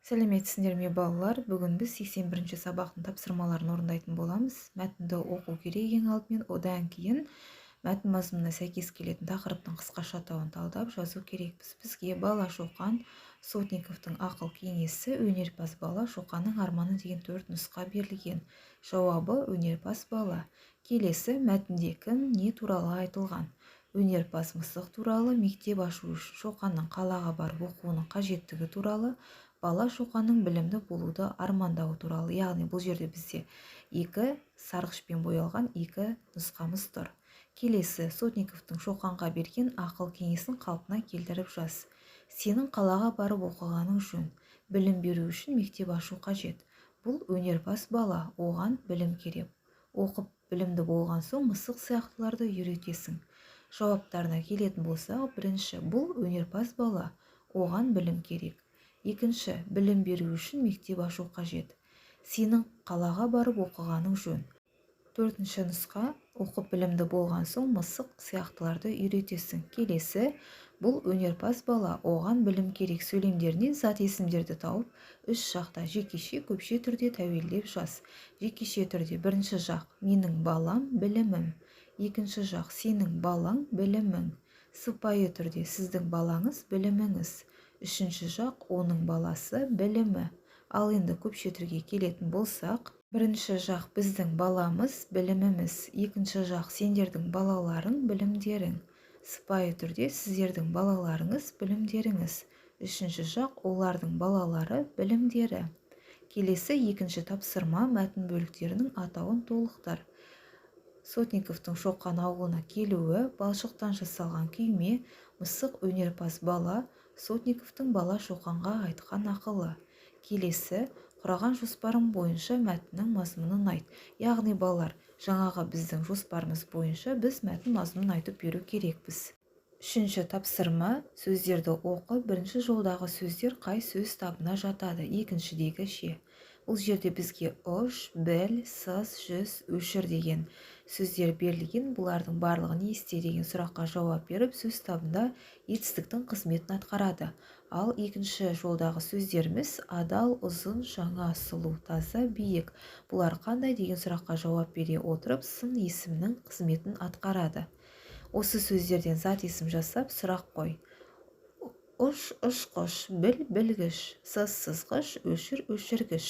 Сәлеметсіңдер ме балалар? Бүгін біз 81-ші сабақтың тапсырмаларын орындайтын боламыз. Мәтінді оқу керек ең алдымен, одан кейін мәтін мазмұнына сәйкес келетін тақырыптың қысқаша атауын талдап жазу керекпіз. Бізге Бала Шоқан, Сотниковтың ақыл кеңесі, өнерпаз бала, Шоқанның арманы деген 4 нұсқа берілген. Жауабы өнерпаз бала. Келесі мәтінде кім, не туралы айтылған? Өнерпаз мысық туралы, мектеп ашу үшін Шоқанның қалаға барып оқуының қажеттігі туралы, бала Шоқанның білімді болуды армандауы туралы. Яғни бұл жерде бізде екі сарғышпен боялған екі нұсқамыз тұр. Келесі, Сотниковтың Шоқанға берген ақыл кеңесін қалпына келтіріп жаз. Сенің қалаға барып оқығаның жөн. Білім беру үшін мектеп ашу қажет. Бұл өнерпаз бала, оған білім керек. Оқып білімді болған соң мысық сияқтыларды үйретесің. Жауаптарына келетін болсақ, бірінші, бұл өнерпаз бала, оған білім керек. Екінші, білім беру үшін мектеп ашу қажет. Сенің қалаға барып оқығаның жөн. Төртінші нұсқа, оқып білімді болған соң мысық сияқтыларды үйретесің. Келесі, бұл өнерпаз бала, оған білім керек. Сөйлемдерінен зат есімдерді тауып, үш жақта жекеше, көпше түрде тәуелдеп жаз. Жекеше түрде бірінші жақ, менің балам білімім. Екінші жақ, сенің балаң білімің. Сыпайы түрде сіздің балаңыз біліміңіз. Үшінші жақ, оның баласы білімі. Ал енді көпше түрге келетін болсақ, бірінші жақ біздің баламыз біліміміз. Екінші жақ сендердің балаларың білімдерің. Сыпайы түрде сіздердің балаларыңыз білімдеріңіз. Үшінші жақ олардың балалары білімдері. Келесі екінші тапсырма, мәтін бөліктерінің атауын толықтыр. Сотниковтың Шоқан ауылына келуі, балшықтан жасалған күйме, мысық өнерпаз бала, Сотниковтың бала Шоқанға айтқан ақылы. Келесі, құраған жоспарым бойынша мәтіннің мазмұнын айт. Яғни балалар, жаңағы біздің жоспарымыз бойынша біз мәтін мазмұнын айтып беру керекпіз. Үшінші тапсырма, сөздерді оқы. Бірінші жолдағы сөздер қай сөз табына жатады? Екіншідегі ше. Бұл жерде бізге ұш, біл, сыз, жүз, өшір деген сөздер берілген. Бұлардың барлығын есте деген сұраққа жауап беріп, сөз табында етістіктің қызметін атқарады. Ал екінші жолдағы сөздеріміз адал, ұзын, жаңа, сұлу, таза, биік. Бұлар қандай деген сұраққа жауап бере отырып, сын есімнің қызметін атқарады. Осы сөздерден зат есім жасап, сұрақ қой. Ұш, ұшқыш, біл, білгіш, сыз, сызғыш, өшір, өшіргіш.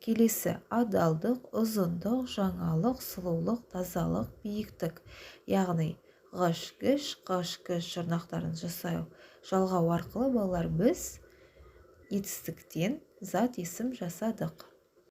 Келесі, адалдық, ұзындық, жаңалық, сұлулық, тазалық, биіктік. Яғни ғыш, гіш, қыш, кіш жұрнақтарын жасау, жалғау арқылы балалар біз етістіктен зат есім жасадық.